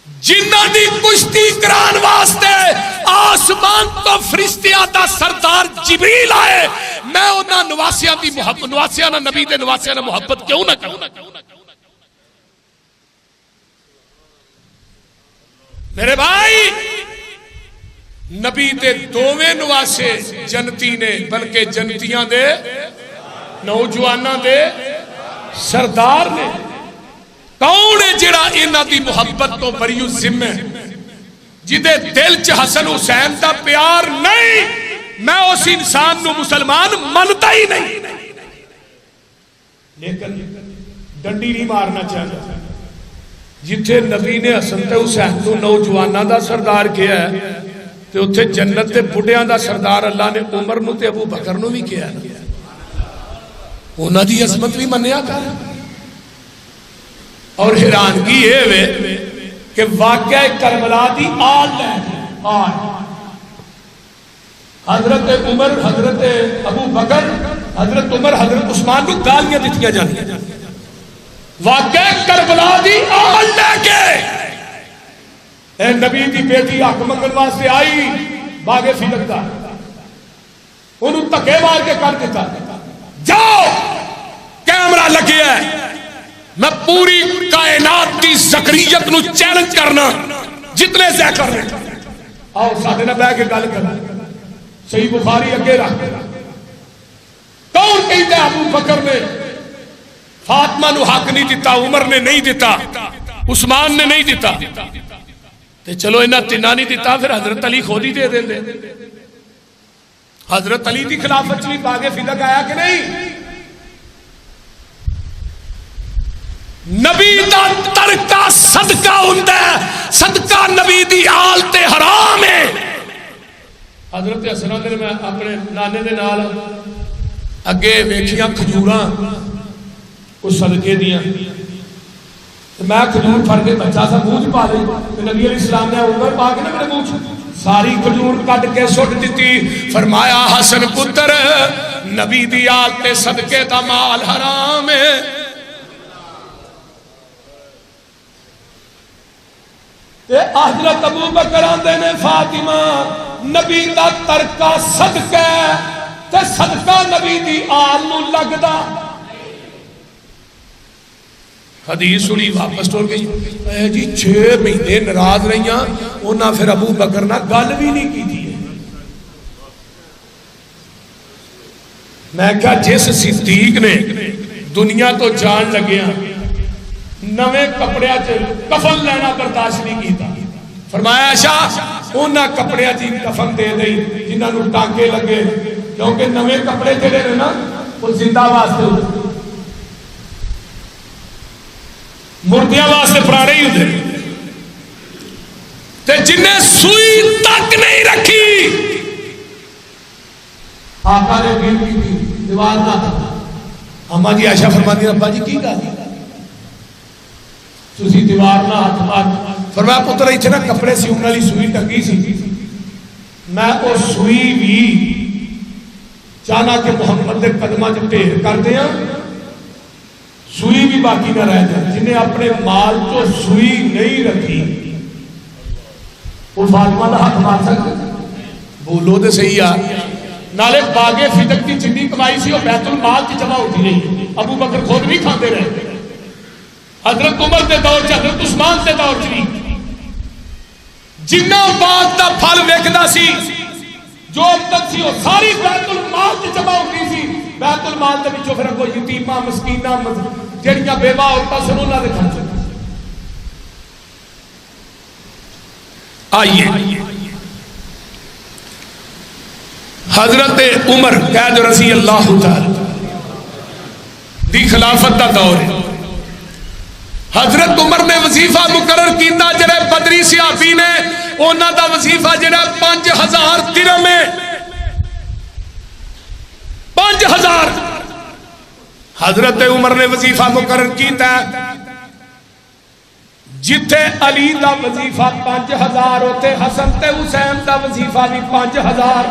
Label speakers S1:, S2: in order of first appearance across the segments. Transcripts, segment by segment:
S1: جنہ دی کشتی کران واسطے آسمان تو فرشتیاں دا سردار جبریل آئے، میں انہاں نواسیاں دی محبت، نواسیاں نہ نبی دے نواسیاں نہ محبت کیوں نہ کروں؟ میرے بھائی، نبی دے دوویں نواسے جنتی نے، بلکہ جنتیاں دے نوجواناں دے سردار نے۔ کون ہے جڑا انہاں دی محبت تو بری ذمہ، جدے دل چ حسن حسین دا پیار نہیں، میں اس انسان نو مسلمان منتا ہی نہیں۔ لیکن ڈنڈی نہیں مارنا چاہتا، جتھے نبی نے حسن تے حسین تو نوجواناں دا سردار کیا ہے، تے اتھے جنت تے بڑھیاں دا سردار اللہ نے عمر نو تے ابو بکر نو بھی کیا ہے۔ انہاں دی عظمت بھی منیا کر۔ اور حیرانگی یہ ہے کہ واقعہ کربلا دی آل لے آل حضرت عمر، حضرت ابو بکر، حضرت عمر، حضرت عثمان کو گالیاں دیتیاں جاتی ہیں۔ واقعہ کربلا دی آل لے کے اے نبی دی بیٹی حق منگن واسطے آئی باغ فلک دا، انہوں تکے مار کے کر دیتا، جاؤ کیمرہ لگے ہے، میں پوری کائنات کی ذکریت نو چیلنج کرنا، جتنے سے کرنے آؤ ساتھے نہ بیٹھ کے گل کرنا۔ صحیح بخاری اگے رکھ، کون کہتا ہے ابو بکر نے فاطمہ نو حق نہیں دیتا، عمر نے نہیں دیتا، عثمان نے نہیں دیتا، تے چلو انہاں تیناں نہیں دیتا، پھر حضرت علی خود ہی دے دیں۔ حضرت علی دی خلافت چلی باغ فلک آیا کہ نہیں؟ نبی دا ترکہ صدقہ ہوندہ ہے، صدقہ نبی دی آل تے حرام ہے۔ حضرت حسن نے میں اپنے نانے دے نال اگے ویکھیاں کھجوراں کچھ صدقے دیاں، میں کھجور پھڑ کے بچہ سا منہ چ پا لئی، نبی علیہ السلام نے عمر پا کے نہ میرے منہ چ ساری کھجور کٹ کے سٹ دیتی، فرمایا حسن پتر نبی دی آل تے صدقے دا مال حرام ہے۔ حضرت ابو بکر آندے نے فاطمہ نبی دا ترکہ صدقہ تے صدقہ نبی دی آل نو لگدا۔ حدیث سنی واپس ٹور گئی، اے جی 6 مہینے ناراض رہیاں، انہاں پھر ابو بکر نہ گل بھی نہیں کی تھی۔ میں کہا جس صدیق نے دنیا تو جان لگیا نویں کپڑیاں چ کفن لینا برداشت نہیں کیتا، فرمایا عائشہ انہاں کپڑیاں چ کفن دے دئی جنہاں نو ٹانکے لگے، کیونکہ نویں کپڑے جڑے نے نا وہ زندہ واسطے ہوندے، مردیاں واسطے پرانے ہی ہوندے، تے جنہیں سوئی تک نہیں رکھی آقا نے دین کی تھی دیوار نہ تھا۔ اما جی عائشہ فرماتی ابا جی کی گل تسی دیوار نہ ہاتھ مار، فرمایا پتر ایتھے نا کپڑے سیون والی سوئی ٹنگی سی، میں وہ سوئی بھی چاہنا کہ محمد دے قدمہ چ ڈھیر کر دیاں، سوئی بھی باقی نہ رہ جائے۔ جنہیں اپنے مال تو سوئی نہیں رکھی وہ فاطمہ دا ہاتھ مار سکتے؟ بولو دے صحیح آ نالے باغ فدق کی جنی کمائی سی وہ بیت المال کی جمع ہوتی رہی، ابو بکر خود بھی کھاندے رہے، حضرت عمر دے دور چ، حضرت عثمان دے دور چ جنہ باغ دا پھل وکدا سی جو تک سی وہ ساری بیت المال کی جمع ہوتی سی، بیت المال دے وچوں پھر کوئی یتیماں مسکیناں جڑیاں بیوہ عورتاں سن انہاں دے خرچ۔ آئیے حضرت عمر قید رضی اللہ تعالی دی خلافت دا دور ہے، حضرت عمر نے وظیفہ مقرر کیتا جڑے بدری صحابی نے انہاں دا وظیفہ جڑا 5000 درہم ہے، 5000 حضرت عمر نے وظیفہ مقرر کیتا جتھے علی دا وظیفہ 5000 ہوتے حسن تے حسین دا وظیفہ بھی 5000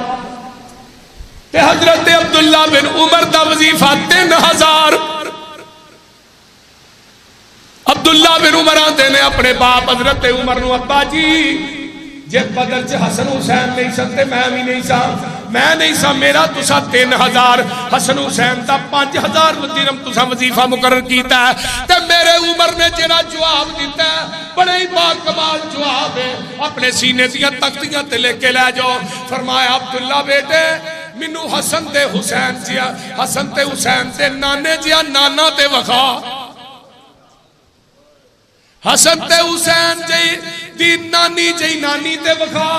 S1: تے حضرت عبداللہ بن عمر دا وظیفہ 3000 عبداللہ بن عمر آندے نے اپنے باپ حضرت عمر نو ابا جی جے بدر چ حسن حسین نہیں سن تے میں بھی نہیں سا، میں نہیں سا، میرا تسا 3000 حسن حسین دا 5000 درہم تسا وظیفہ مقرر کیتا ہے تے میرے عمر نے جڑا جواب دیتا ہے بڑے ہی با کمال جواب ہے، اپنے سینے دیاں تختیاں تے لے کے لے جاؤ۔ فرمایا عبداللہ بیٹے مینوں حسن تے حسین جیا، حسن تے حسین تے نانے جیا نانا تے وکھا، حسن تے حسین دی نانی جی نانی تے وکھا،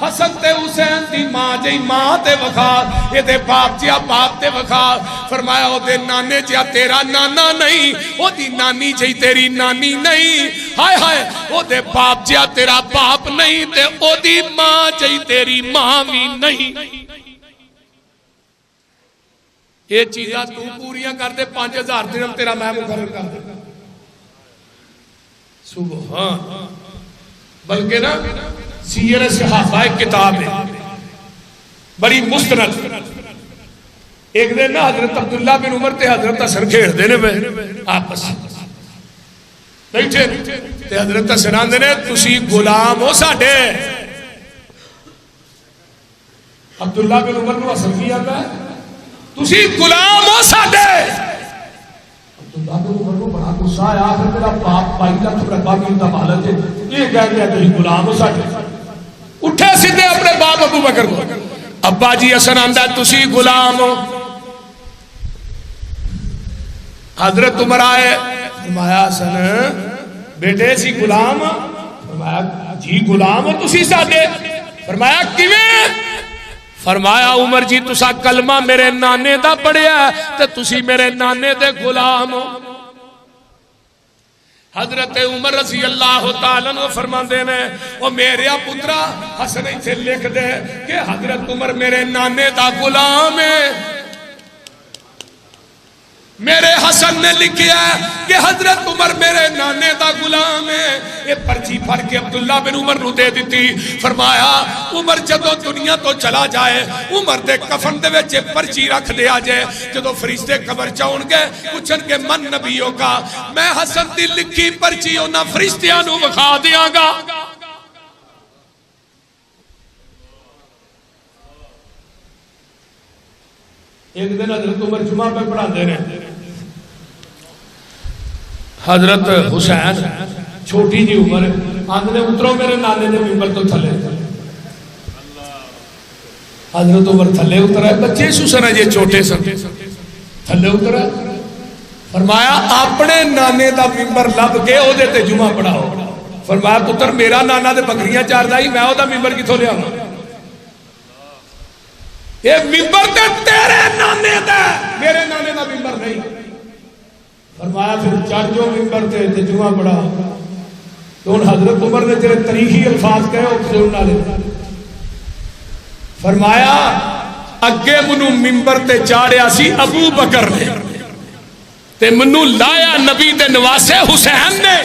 S1: حسن تے حسین دی ماں جی ماں تے وکھا، یہ دے باپ جیا باپ تے وکھا۔ فرمایا او دے نانے جیا تیرا نانا نہیں، او دی نانی جی تیری نانی نہیں، ہائے ہائے او دے باپ جیا تیرا باپ نہیں تے او دی ماں جی تیری ماں بھی نہیں۔ یہ چیزاں تو پوریاں کر دے 5000 درہم تیرا میں مقرر کر دے۔ سبحان، بلکہ نا سیر صحابہ ایک کتاب ہے بڑی مستند۔ ایک دن نا حضرت عبداللہ بن عمر تے حضرت حسن کھیڑ دینے میں آپس بیٹھے تے حضرت حسن آندے نے تسی غلام ہو ساڑھے۔ عبداللہ بن عمر نو حسن کی آتا ہے تسی غلام ہو ساڑھے۔ عبداللہ بن عمر کو بڑا غصہ آیا، آخر میرا باپ بھائی کا تھوڑا باقی انتا مالت ہے، یہ کہہ گیا تسی غلام ہو ساڑھے۔ اٹھے سیدھے اپنے باپ ابو بکر کو، ابا جی حسن آندہ ہے تسی غلام ہو۔ حضرت عمر آئے، فرمایا حسن بیٹے سی غلام، فرمایا جی غلام ہو تسی ساڑھے۔ فرمایا کیویں؟ فرمایا عمر جی تسا کلمہ میرے نانے دا پڑھیا ہے تے تسی میرے نانے دے غلام ہو۔ حضرت عمر رضی اللہ تعالیٰ عنہ فرماندے نے او میرے پترا حسن سے لکھ دے کہ حضرت عمر میرے نانے دا غلام ہے۔ میرے حسن نے لکھیا ہے کہ حضرت عمر میرے نانے دا غلام ہے۔ یہ پرچی پھر کے عبداللہ بن عمر نو دے دیتی۔ فرمایا عمر جدو دنیا تو چلا جائے عمر دے کفن دے وچ پرچی رکھ دیا جائے، جدو فرشتے قبر چاؤن گے پوچھن کے من نبیوں کا، میں حسن دی لکھی پرچی انہاں فرشتیاں نو وکھا دیاں گا۔ ایک دن حضرت عمر جمعہ پہ پڑھا دے رہے، حضرت حسین چھوٹی جی عمر آندھنے اترو میرے نانے نے ممبر تو تھلے، حضرت عمر تھلے اترا ہے، بچے سوسنا یہ چھوٹے سن تھلے اترا ہے۔ فرمایا اپنے نانے دا ممبر لب کے او دیتے جمعہ پڑھاؤ۔ فرمایا پتر میرا نانا دے بکریاں چار دائی میں او دا ممبر کی تھو لیا ہوں، یہ ممبر تے تیرے نانے دے میرے نانے دا ممبر نہیں۔ فرمایا پھر چار جو ممبر تے جمعہ پڑھا تو ان حضرت عمر نے تیرے تاریخی الفاظ کہے او کسے انہا لے۔ فرمایا اگے منو ممبر تے چاڑیا سی ابو بکر نے تے منو لایا نبی دے نواسے حسین نے،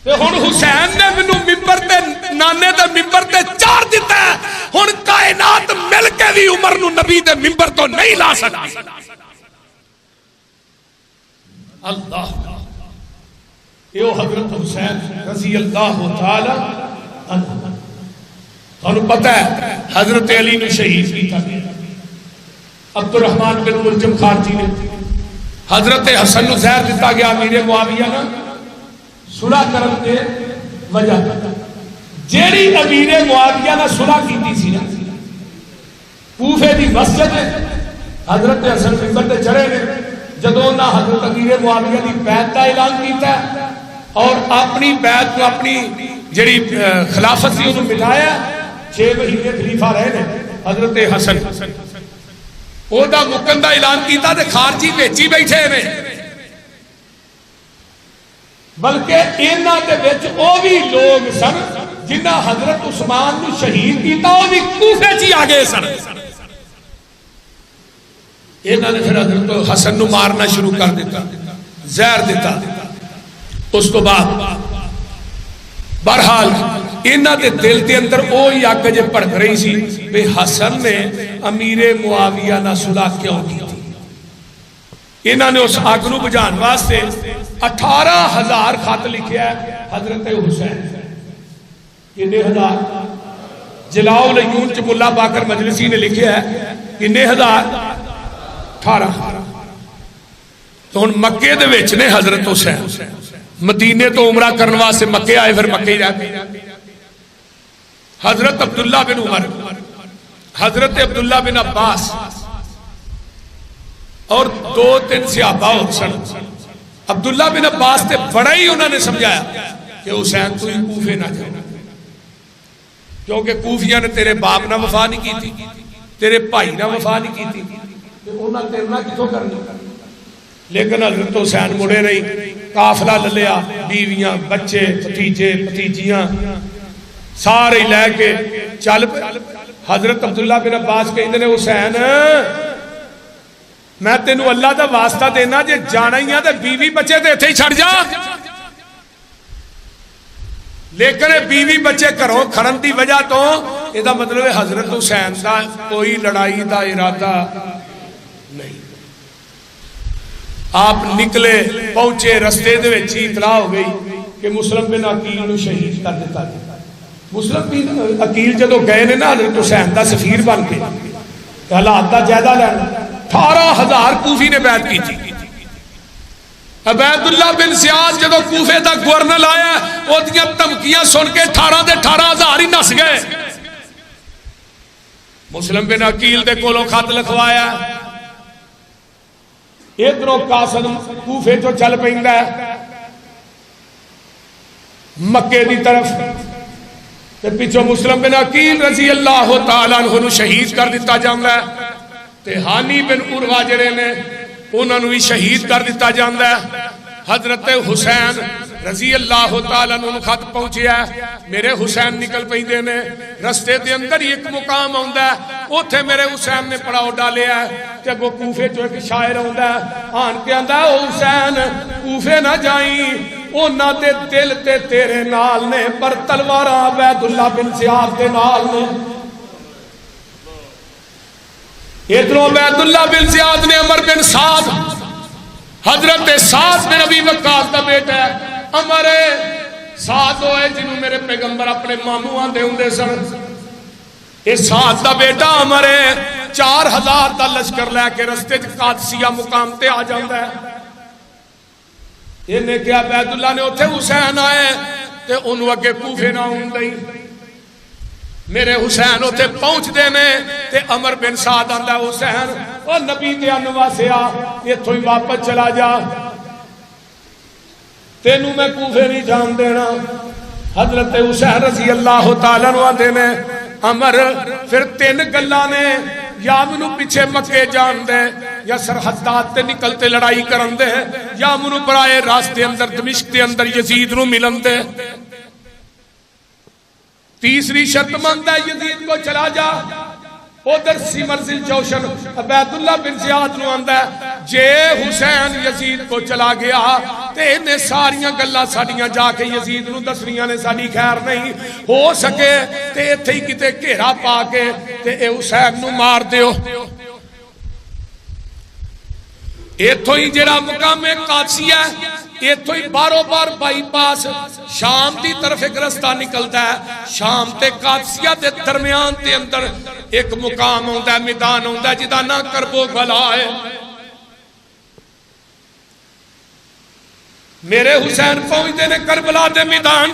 S1: تے ہن حسین نے منو ممبر تے نانے دے ممبر تے چار دیتا ہے، ہن کائنات مل کے بھی عمر نو نبی دے ممبر تو نہیں لا سکا۔ اللہ یہ حضرت حسین رضی اللہ تعالی عنہ، انہوں پتہ ہے حضرت علی نے شہید کی تھا، عبد الرحمن بن ملجم خارجی نے حضرت حسن نو زہر دیتا گیا امیر معاویہ نا صلح کرن دے وجہ جیڑی امیر معاویہ نا صلح کیتی سی نا کوفے دی مسجد حضرت حسن ممبر تے چڑھے نے، جدوں نہ حضرت امیر معاویہ دی بیعت دا اعلان کیتا ہے اور اپنی بیعت کو اپنی جڑی خلافت سی انہوں مٹایا، 6 مہینے خلیفہ رہے نے حضرت حسن، او دا مکن دا اعلان کیتا تے خارجی بھیجی بیٹھے نے، بلکہ انہاں دے وچ او بھی لوگ سن جنہاں حضرت عثمان نو شہید کیتا او بھی کوفے چ آگے سن۔ انہاں نے پھر حضرت حسن نو مارنا شروع کر دیتا، زہر دیتا۔ اس کو بعد بہرحال انہاں دے دل دے اندر اوہی اگ جے بھڑک رہی سی کہ حسن نے امیر معاویہ نہ صلح کیوں کی تھی۔ انہوں نے اس اگ نو بجھان واسطے 18,000 خط لکھیا ہے حضرت حسین. کنے ہزار؟ جلاؤ العیون چ ملا باقر مجلسی نے لکھیا ہے کنے ہزار؟ 18. تو ہن مکے دے وچ نے حضرت حسین مدینے تو عمرہ کرنے واسطے مکے آئے، پھر مکے ہی رہ گئے. حضرت عبداللہ بن عمر، حضرت عبداللہ بن عباس اور 2-3 صحابہ سن. عبداللہ بن عباس تے بڑا ہی انہوں نے سمجھایا کہ حسین تو ہی کوفے نہ جاؤ، کیونکہ کوفیاں نے تیرے باپ نہ وفا نہیں کی تھی، تیرے بھائی نہ وفا نہیں کی تھی، انہوں نے تیرے نہ کتوں کرنی. لیکن حضرت حسین مڑے نہیں، قافلہ للیا، بیویاں بچے بھتیجے بھتیجیاں سارے لے کے چل پے. حضرت عبداللہ بن عباس کہندے نے حسین میں تینوں اللہ دا واسطہ دینا جے جانا ہی ہے تے بیوی بچے تے ایتھے ہی چھڑ جا. لیکن بیوی بچے گھروں کھڑن دی وجہ تو یہ دا مطلب ہے حضرت حسین دا کوئی لڑائی دا ارادہ نہیں. آپ نکلے پہنچے رستے دے وچ اطلاع ہو گئی کہ مسلم بن عقیل نو شہید کر دیتا گیا. مسلم بن عقیل جدو گئے نے نا حضرت حسین دا سفیر بن کے حالات دا جائزہ لینا، 18,000 کوفی نے بیعت کی تھی. عبید اللہ بن زیاد جدو کوفے دا گورنر آیا وہ دیاں دھمکیاں سن کے 18,000 ہی نس گئے. مسلم بن عقیل دے کولوں خط لکھوایا، ادھروں قاسم کوفے تو چل پیندا ہے مکے دی طرف، تے پیچھوں مسلم بن عقیل رضی اللہ تعالیٰ عنہ شہید کر دیتا جاندا ہے، تے ہانی بن عروہ جڑے نے انہوں نے بھی شہید کر دیتا جاندا ہے. حضرت حسین رضی اللہ تعالیٰ عنہ خط پہنچیا ہے، میرے حسین نکل پیندے نے، رستے دے اندر ایک مقام آندا ہے اوتھے میرے حسین نے پڑاؤ ڈالیا ہے. تے وہ کوفے چوں ایک شاعر آندا ہے آن کے آندا ہے او حسین کوفے نہ جائیں، اونا دے دل تے تیرے نال نے پر تلواراں عبید اللہ بن زیاد دے نال نے. ادھروں عبید اللہ بن زیاد نے عمر بن سعد، حضرت سعد بن ابی وقاص دا بیٹا ہے. عمر سعد ہوئے جنہوں میرے پیغمبر اپنے ماموں آندے ہوندے سن. یہ سعد دا بیٹا عمر 4,000 دا لشکر لے کے رستے قادسیہ مقام تے آ جاندا ہے. یہ نے کیا عبید اللہ نے اتھے حسین آئے تے انہوں اگے کوفے نہ ہوندے، میرے حسین اتھے پہنچ دینے تے عمر بن سعد آندا حسین او نبی دے انوا سے آ ایتھوں ہی واپس چلا جا، تینوں میں کوفے نہیں جان دینا. حضرت حسین رضی اللہ تعالیٰ عنہ دینے عمر پھر 3 گلاں نے یا منو پیچھے مکے جان دے یا سرحدات تے نکلتے لڑائی کرن دے یا منو برائے راستے اندر دمشق دے اندر یزید نو ملن دے. تیسری شرط مانتا ہے یزید کو چلا جا. ادھر سی مرزل جوشن عبید اللہ بن زیاد نو آندا ہے جے حسین یزید کو چلا گیا تے انہیں ساریاں گلاں ساڑیاں جا کے یزید نو دسنیاں نے ساڑی خیر نہیں ہو سکے تے ایتھے ہی کتے گھیرا پا کے تے اے حسین نو مار دیو. ایتھوں ہی جڑا مقام قادسیہ ہے ایتھوں ہی بارو بار بائی پاس شام دی طرف ایک رستہ نکلتا ہے، شام تے قادسیہ دے درمیان تے اندر ایک مقام ہوندہ ہے، میدان ہوندہ ہے جدا نہ کربو بھلا ہے. میرے حسین پہنچتے نے کربلا دے میدان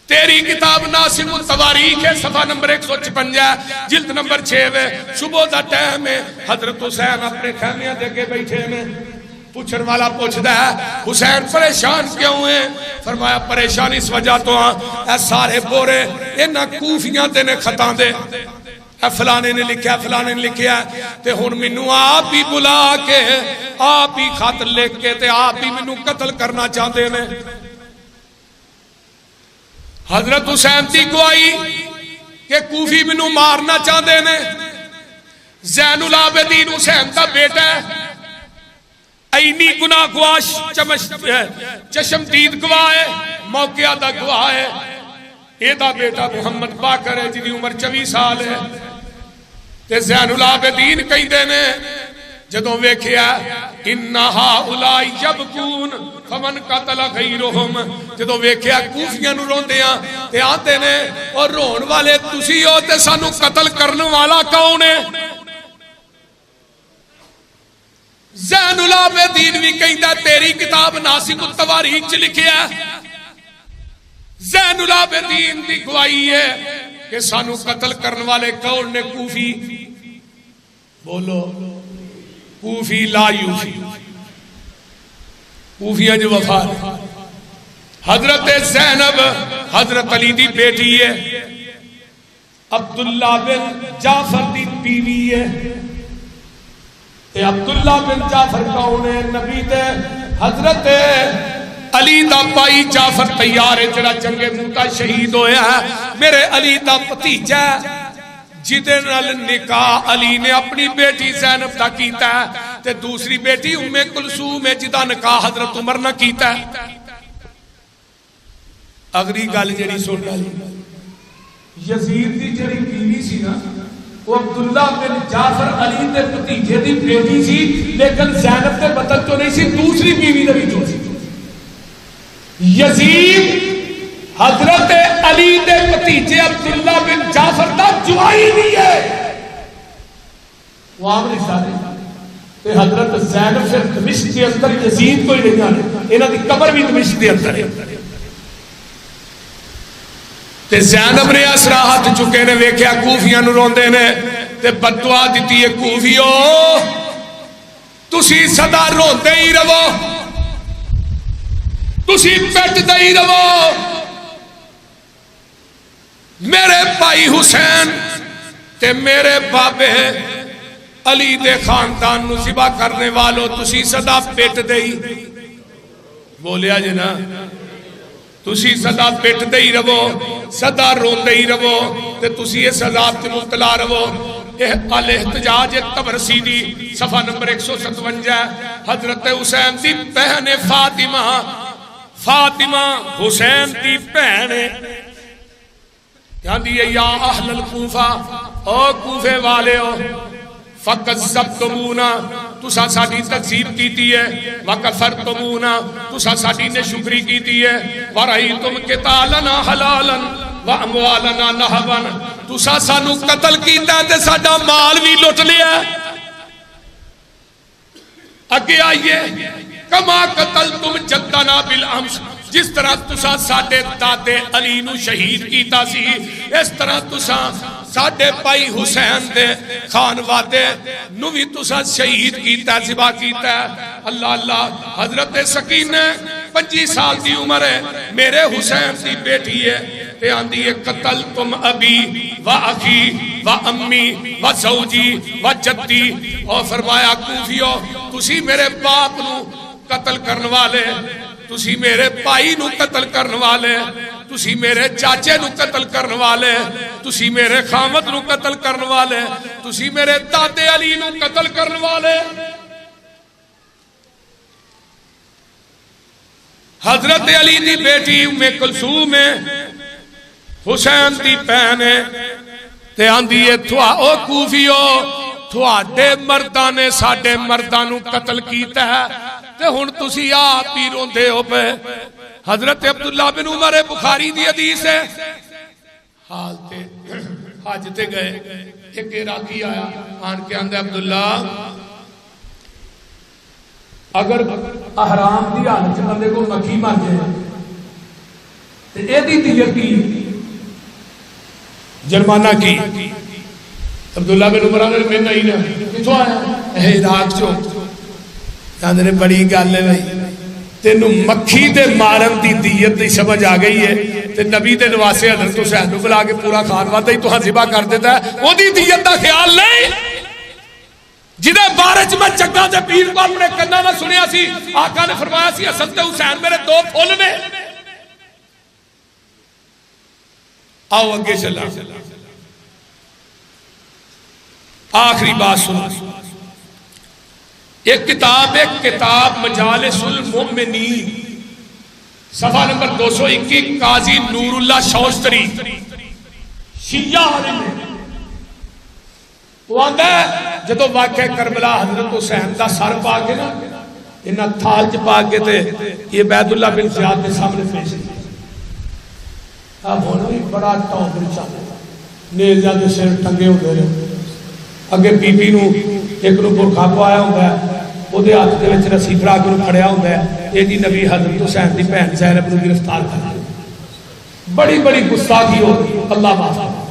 S1: تیری کتاب ناسم التواریخ ہے صفحہ نمبر 156 جلد نمبر 6 صبح دا ٹائم ہے. حضرت حسین اپنے خیمیاں دے کے بیٹھے میں پوچھن والا پوچھتا ہے حسین پریشان کیوں ہیں؟ فرمایا پریشان اس وجہ تو اے سارے بورے انہاں کوفیاں تے نے خطاں دے اے فلانے نے لکھیا فلانے نے لکھیا تے ہن مینوں آپ ہی بلا کے آپ ہی خط لکھ کے تے آپ ہی مینوں قتل کرنا چاہتے ہیں. حضرت حسین دی گواہی کہ کوفی مینوں مارنا چاہتے ہیں. زین العابدین حسین دا بیٹا ہے، اینی گناہ گواش چشمدید گواہ ہے، موقعہ دا گواہ ہے. یہ دا بیٹا محمد باقر ہے جنہی عمر 24 سال ہے. تے زین العابدین کہیں دینے جدوں ویکھیا ان ہؤلاء یبکون فمن قتل غیرہم، جدوں ویکھیا کوفیاں نو روندیاں تے آندے نے اور رون والے تسی ہو تے سانو قتل کرنے والا کون ہے؟ زین العابدین بھی کہندا تیری کتاب ناسخ التواریخ چ لکھیا زین العابدین دی گواہی ہے کہ سانو قتل کرنے والے کون نے؟ کوفی، بولو کوفی لا یوفی، کوفیاں جو وفا حضرت زینب حضرت علی دی بیٹی ہے، عبداللہ بن جعفر دی بیوی ہے، عبداللہ بن جعفر کون ہے؟ نبی دے حضرت علی دا پائی جعفر تیار ہے جڑا جنگ موتا شہید ہویا ہے، میرے علی دا بھتیجا جدے نال نکاح علی نے اپنی بیٹی زینب دا کیتا ہے تے دوسری بیٹی ام کلثوم ہے جدا نکاح حضرت عمر نہ کیتا ہے۔ اگلی گل جڑی سن لی، یزید دی جڑی بیوی سی نا وہ عبداللہ بن جعفر علی دے بھتیجے دی بیٹی سی، لیکن زینب دے بدن تو نہیں سی، دوسری بیوی دے وچوں سی۔ یزید حضرت علی دے بھتیجے عبداللہ بن جعفر دا جوائی بھی ہے، وہ عام رشتہ ہے۔ تے حضرت زینب سے دمشق کے اندر یزید کوئی نہیں آنے، انہاں دی قبر بھی دمشق کے اندر ہے۔ تے زینب نے اسرا ہاتھ چکے نے ویکھیا کوفیاں نو روندے نے تے بددعا دتی ہے، کوفیو تسی سدا روندے ہی رہو، تسی پٹدے ہی رہو، میرے بھائی حسین تے میرے بابے علی دے خاندان نو ذبح کرنے والو تسی سدا پٹدے ہی، بولیا جی نا، تسی سدا پٹدے ہی رہو، سدا روندے ہی رہو تے تسی اس عذاب تے مبتلا رہو۔ الاحتجاج طبرسی دی صفحہ نمبر 157، حضرت حسین دی بہن فاطمہ حسین دی بہن کہندی ہے یا اہل الکوفہ، او کوفے والے ہو، فکذبتمونا تسا ساڈی تکذیب کیتی ہے، وکفرتمونا تسا ساڈی ناشکری کیتی ہے، ورأیتم قتالنا حلالا واموالنا نہبا تسا سانو قتل کیتا تے ساڈا مال بھی لٹ لیا۔ اگے آئیے کما قتلتم جدنا بالامس، جس طرح تسا ساڈے دادے علی نو شہید کیتا سی اس طرح تسا ساڈے بھائی حسین دے خانوادے نو بھی تسا شہید کیتا، ذبح کیتا۔ اللہ اللہ، حضرت سکینہ 25 سال دی عمر ہے، میرے حسین دی بیٹی ہے تے آندی ہے قتلتم ابی و اخی و امی و زوجی و جدی، اور فرمایا کوفیو تسی میرے باپ نو قتل کرنے والے، تسی میرے بھائی نو قتل کرنے والے، تسی میرے چاچے نو قتل کرنے والے، تسی میرے خامد نو قتل کرنے والے، تسی میرے دادے علی نو قتل کرنے والے۔ حضرت علی دی بیٹی ام کلثوم ہے، حسین دی بہن ہے، تے آندی ہے تھوا او کوفیو تھواڈے مرداں نے ساڈے مرداں نو قتل کیتا ہے تے ہن تسی آپ ہی روندے ہو پے۔ حضرت عبداللہ بن عمر بخاری دی حدیث ہے، حال تے حج تے گئے، ایک عراقی آیا آن کے آندے عبداللہ اگر احرام دی حالت بندے کو مکھی مار جائے تے اے دی دیت کی جرمانہ کی؟ عبداللہ بن عمر نے میں نہیں نا کتوں آیا اے عراق چو، کہندے نے بڑی گل ہے بھائی تینوں مکھی دے مارن دی دیت دی سمجھ آ گئی ہے تے نبی دے نواسے حضرت حسین نو بلا کے پورا خانوادہ ہی تہاں ذبح کر دیتا ہے، او دی دیت دا خیال نہیں۔ جدے بارے میں جگہ دے پیر کو اپنے کناں نہ سنیا سی، آقا نے فرمایا سی حسن تے حسین میرے دو پھول نے۔ آؤ اگے چلا، آخری بات سنو، ایک کتاب مجالس المؤمنین صفحہ نمبر 221، قاضی نور اللہ شوستری شیعہ عالم ہے، وہ آندہ ہے جدو واقعہ کربلا حضرت حسین دا سر پا کے نا انہاں تھال چ پا کے تے یہ بیت اللہ بن زیاد کے سامنے پیش کیا. اب ہن بھی بڑا ٹاؤن چل نیزا دے سر ٹنگے ہوندے نے اگے بی بی نو ایک نو برقع پایا ہوندا ہے او دے ہاتھ دے وچ رسی پھڑا کے کھڑیا ہوندا ہے اے جی نبی حضرت حسین دی بہن زینب نو گرفتار کر لیا. بڑی بڑی گستاخی ہو گئی. اللہ معاف.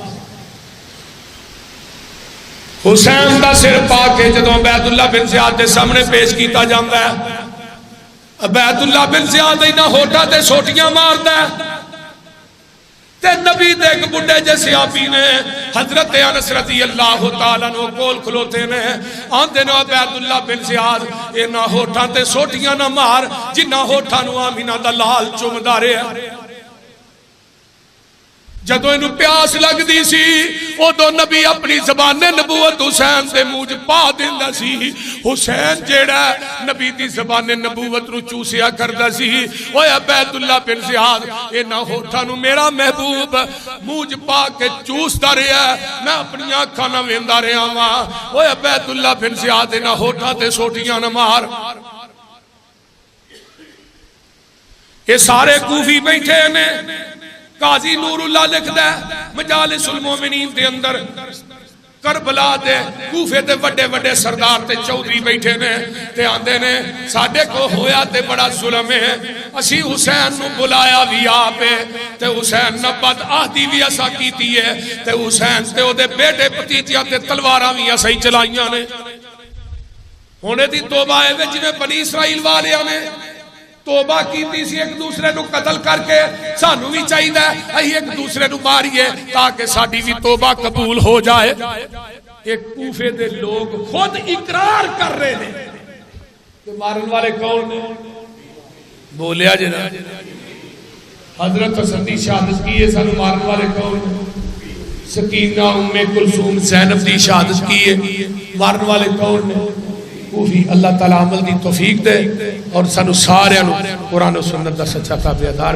S1: حسین دا سر پا کے جدوں بیت اللہ بن زیاد دے سامنے پیش کیتا جاندا ہے بیت اللہ بن زیاد انہاں ہوٹاں تے سوٹیاں ماردا ہے تے نبی دے ایک بڈھے جے صحابی نے حضرت انس رضی اللہ تعالیٰ عنہ کول کھلوتے نے آندے نے بیت اللہ بن زیاد انہاں ہوٹاں تے سوٹیاں نہ مار جنہاں ہوٹاں نو آمینہ دا لال چومدا رہیا. جدو انہوں پیاس لگ دی سی او دو نبی اپنی زبان نبوت حسین دے موج پا دیندہ سی. حسین جیڑا نبی دی زبان نبوت رو چوسیا کردہ سی. اوہ بیت اللہ بن زیاد اینا ہوٹھا نو میرا محبوب موج پا کے چوس دا رہا ہے میں اپنی آنکھا نہ ویندہ رہا ہوں. اوہ بیت اللہ بن زیاد اینا ہوٹھا تے سوٹیاں نہ مار. یہ سارے کوفی بیٹھے نے. قاضی نور اللہ لکھ دے مجالس المومنین دے اندر کربلا دے کوفے دے وڈے وڈے سردار تے چودری بیٹھے نے تے آندے نے ساڑھے کو ہویا تے بڑا ظلم ہے اسی حسین نو بلایا بھی آپے تے حسین نبت آہدی بھی ایسا کیتی ہے تے حسین تے او دے بیٹے پتیجیاں تے تلواراں بھی ایسا ہی چلائیاں نے. ہونے دی توبہ ہے جنہیں بنی اسرائیل والیاں نے توبہ کیتی سی ایک دوسرے نو قتل کر کے سانو بھی چاہیے اہی ایک دوسرے نو ماریے تاکہ ساڑھی بھی توبہ قبول ہو جائے. ایک کوفے دے لوگ خود اقرار کر رہے ہیں کہ مارن والے کون نے بولیا جنا حضرت حسن دی شہادت کی ہے سانو مارن والے کون نے سکینہ ام کلثوم زینب دی شہادت کی ہے مارن والے کون نے کوفی. اللہ تعالیٰ عمل دی توفیق دے اور سانو سارے قرآن و سنت دا سچا تابعدار